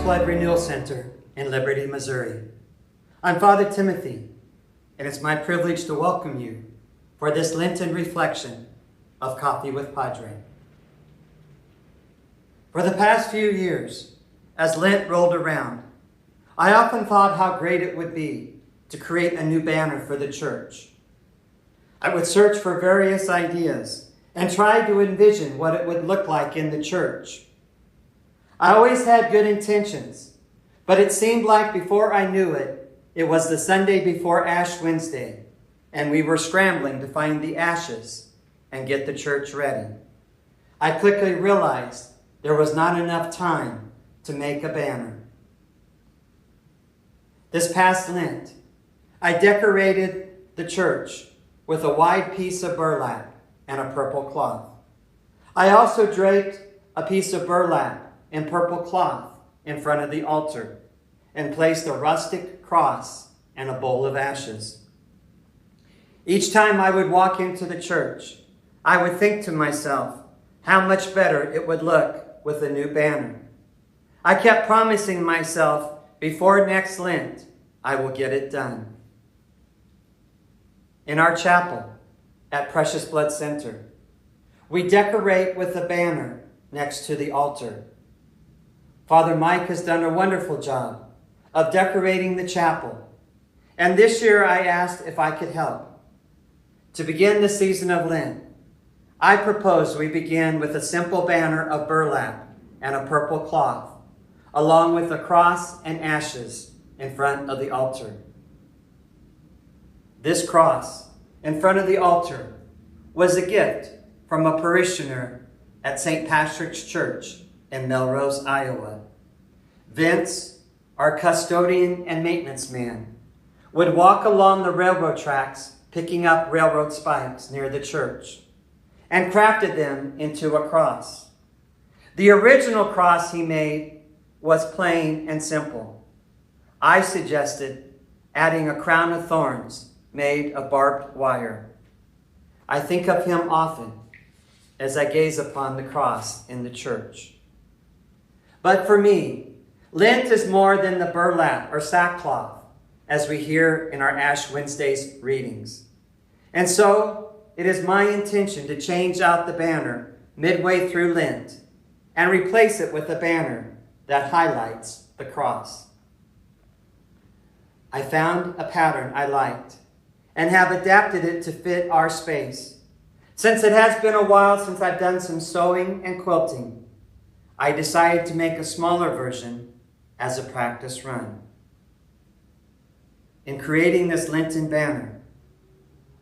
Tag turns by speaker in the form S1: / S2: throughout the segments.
S1: Flood Renewal Center in Liberty, Missouri. I'm Father Timothy, and it's my privilege to welcome you for this Lenten reflection of Coffee with Padre. For the past few years, as Lent rolled around, I often thought how great it would be to create a new banner for the church. I would search for various ideas and try to envision what it would look like in the church. I always had good intentions, but it seemed like before I knew it, it was the Sunday before Ash Wednesday, and we were scrambling to find the ashes and get the church ready. I quickly realized there was not enough time to make a banner. This past Lent, I decorated the church with a wide piece of burlap and a purple cloth. I also draped a piece of burlap and purple cloth in front of the altar and placed a rustic cross and a bowl of ashes. Each time I would walk into the church, I would think to myself how much better it would look with a new banner. I kept promising myself before next Lent, I will get it done. In our chapel at Precious Blood Center, we decorate with a banner next to the altar. Father Mike has done a wonderful job of decorating the chapel, and this year I asked if I could help. To begin the season of Lent, I propose we begin with a simple banner of burlap and a purple cloth, along with a cross and ashes in front of the altar. This cross in front of the altar was a gift from a parishioner at St. Patrick's Church in Melrose, Iowa. Vince, our custodian and maintenance man, would walk along the railroad tracks picking up railroad spikes near the church and crafted them into a cross. The original cross he made was plain and simple. I suggested adding a crown of thorns made of barbed wire. I think of him often as I gaze upon the cross in the church. But for me, Lent is more than the burlap or sackcloth, as we hear in our Ash Wednesday's readings. And so it is my intention to change out the banner midway through Lent and replace it with a banner that highlights the cross. I found a pattern I liked and have adapted it to fit our space. Since it has been a while since I've done some sewing and quilting, I decided to make a smaller version as a practice run. In creating this Lenten banner,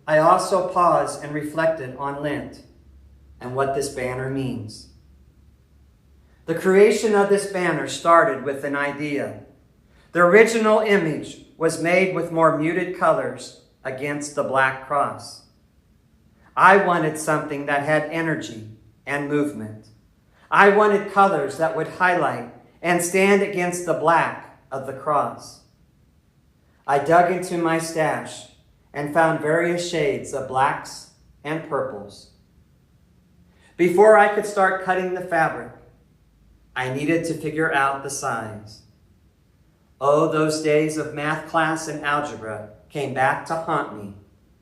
S1: I also paused and reflected on Lent and what this banner means. The creation of this banner started with an idea. The original image was made with more muted colors against the black cross. I wanted something that had energy and movement. I wanted colors that would highlight and stand against the black of the cross. I dug into my stash and found various shades of blacks and purples. Before I could start cutting the fabric, I needed to figure out the size. Oh, those days of math class and algebra came back to haunt me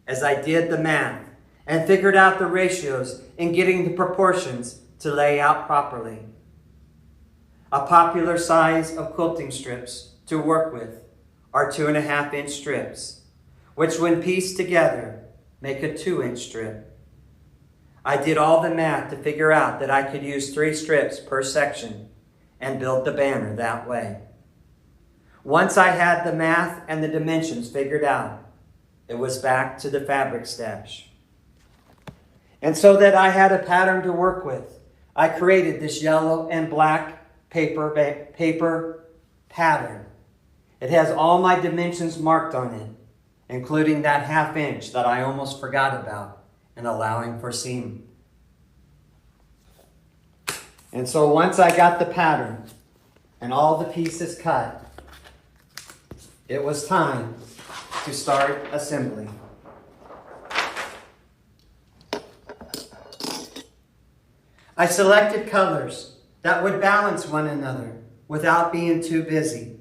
S1: as I did the math and figured out the ratios in getting the proportions to lay out properly. A popular size of quilting strips to work with are 2.5-inch strips, which when pieced together make a 2-inch strip. I did all the math to figure out that I could use 3 strips per section and build the banner that way. Once I had the math and the dimensions figured out, it was back to the fabric stash. And so that I had a pattern to work with, I created this yellow and black paper pattern. It has all my dimensions marked on it, including that 1/2 inch that I almost forgot about and allowing for seam. And so once I got the pattern and all the pieces cut, it was time to start assembly. I selected colors that would balance one another without being too busy.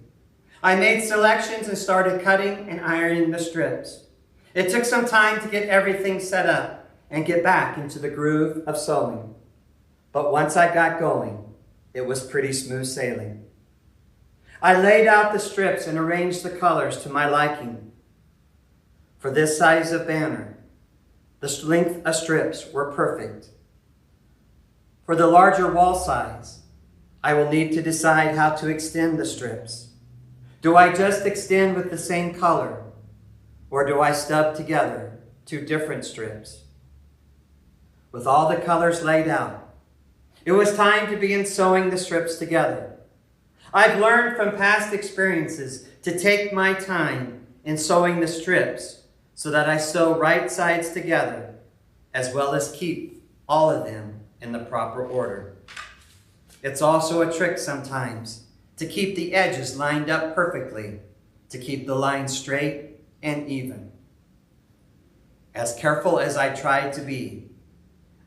S1: I made selections and started cutting and ironing the strips. It took some time to get everything set up and get back into the groove of sewing. But once I got going, it was pretty smooth sailing. I laid out the strips and arranged the colors to my liking. For this size of banner, the length of strips were perfect. For the larger wall size, I will need to decide how to extend the strips. Do I just extend with the same color, or do I stub together 2 different strips? With all the colors laid out, it was time to begin sewing the strips together. I've learned from past experiences to take my time in sewing the strips so that I sew right sides together, as well as keep all of them in the proper order. It's also a trick sometimes to keep the edges lined up perfectly, to keep the lines straight and even. As careful as I tried to be,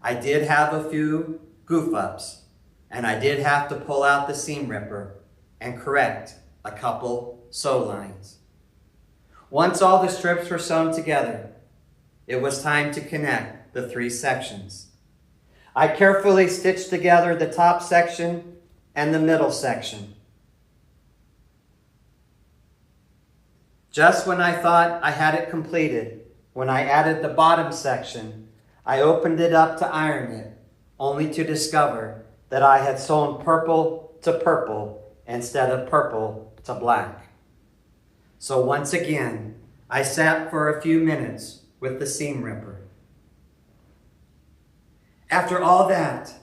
S1: I did have a few goof-ups, and I did have to pull out the seam ripper and correct a couple sew lines. Once all the strips were sewn together, it was time to connect the 3 sections. I carefully stitched together the top section and the middle section. Just when I thought I had it completed, when I added the bottom section, I opened it up to iron it, only to discover that I had sewn purple to purple instead of purple to black. So once again, I sat for a few minutes with the seam ripper. After all that,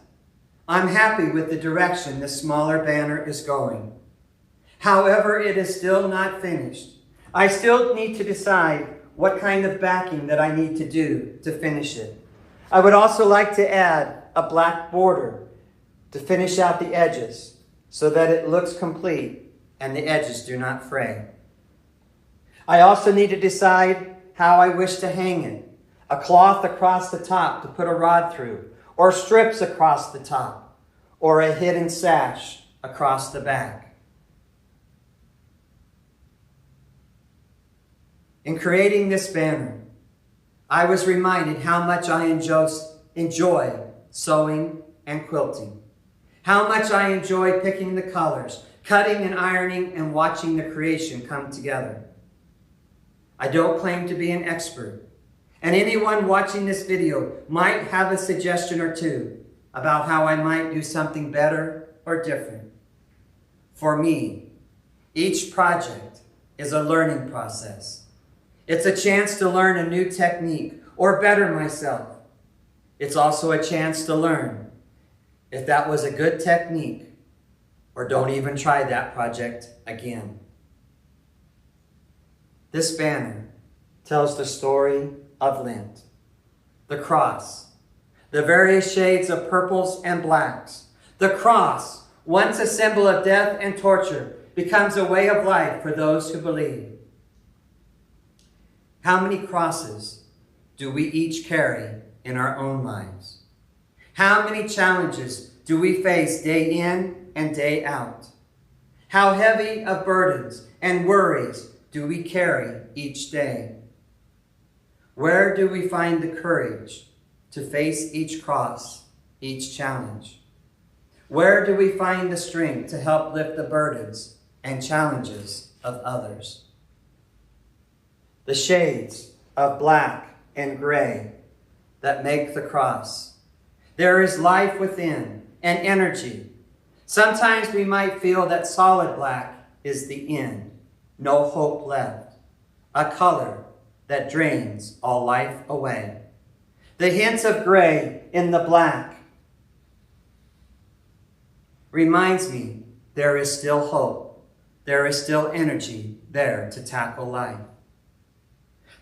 S1: I'm happy with the direction this smaller banner is going. However, it is still not finished. I still need to decide what kind of backing that I need to do to finish it. I would also like to add a black border to finish out the edges so that it looks complete and the edges do not fray. I also need to decide how I wish to hang it. A cloth across the top to put a rod through, or strips across the top, or a hidden sash across the back. In creating this banner, I was reminded how much I enjoy sewing and quilting. How much I enjoy picking the colors, cutting and ironing, and watching the creation come together. I don't claim to be an expert, and anyone watching this video might have a suggestion or two about how I might do something better or different. For me, each project is a learning process. It's a chance to learn a new technique or better myself. It's also a chance to learn if that was a good technique or don't even try that project again. This banner tells the story of Lent, the cross, the various shades of purples and blacks. The cross, once a symbol of death and torture, becomes a way of life for those who believe. How many crosses do we each carry in our own lives? How many challenges do we face day in and day out? How heavy of burdens and worries do we carry each day? Where do we find the courage to face each cross, each challenge? Where do we find the strength to help lift the burdens and challenges of others? The shades of black and gray that make the cross. There is life within and energy. Sometimes we might feel that solid black is the end, no hope left, a color that drains all life away. The hints of gray in the black reminds me there is still hope. There is still energy there to tackle life.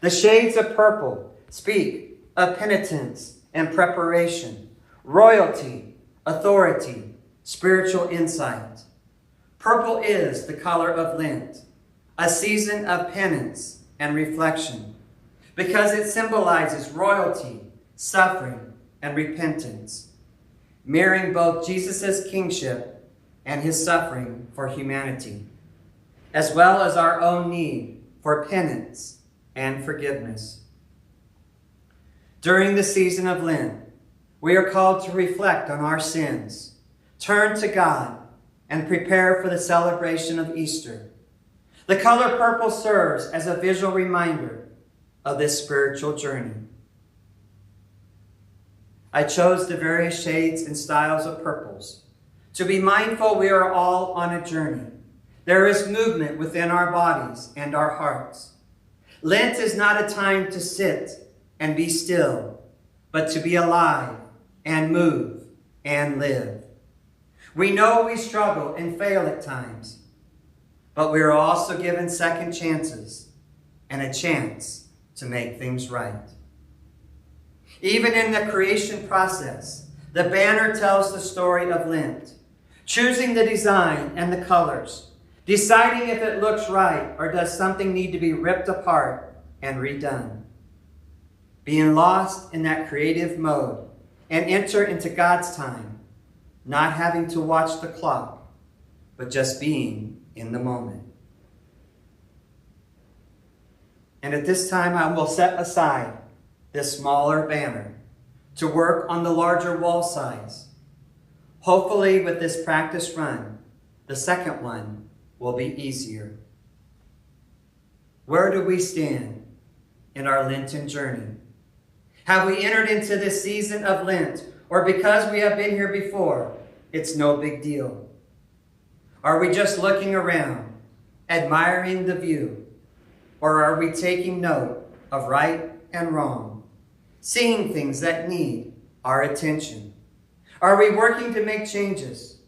S1: The shades of purple speak of penitence and preparation, royalty, authority, spiritual insight. Purple is the color of Lent, a season of penance and reflection, because it symbolizes royalty, suffering, and repentance, mirroring both Jesus' kingship and his suffering for humanity, as well as our own need for penance and forgiveness. During the season of Lent, we are called to reflect on our sins, turn to God, and prepare for the celebration of Easter. The color purple serves as a visual reminder of this spiritual journey. I chose the various shades and styles of purples to be mindful we are all on a journey. There is movement within our bodies and our hearts. Lent is not a time to sit and be still, but to be alive and move and live. We know we struggle and fail at times, but we are also given second chances and a chance to make things right. Even in the creation process, the banner tells the story of Lent, choosing the design and the colors, deciding if it looks right or does something need to be ripped apart and redone. Being lost in that creative mode and enter into God's time, not having to watch the clock, but just being in the moment. And at this time, I will set aside this smaller banner to work on the larger wall size. Hopefully, with this practice run, the second one will be easier. Where do we stand in our Lenten journey? Have we entered into this season of Lent, or because we have been here before, it's no big deal? Are we just looking around, admiring the view, or are we taking note of right and wrong, seeing things that need our attention? Are we working to make changes,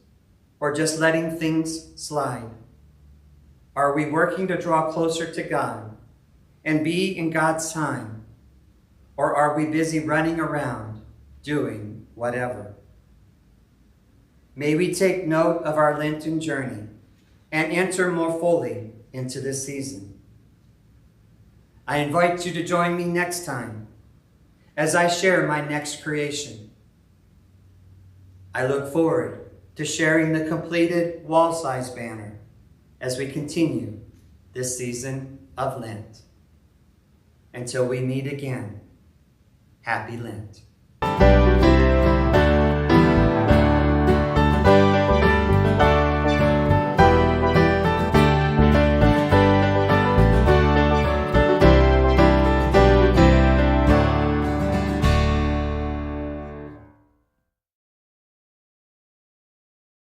S1: or just letting things slide? Are we working to draw closer to God and be in God's time? Or are we busy running around doing whatever? May we take note of our Lenten journey and enter more fully into this season. I invite you to join me next time as I share my next creation. I look forward to sharing the completed wall-size banner as we continue this season of Lent. Until we meet again, Happy Lent.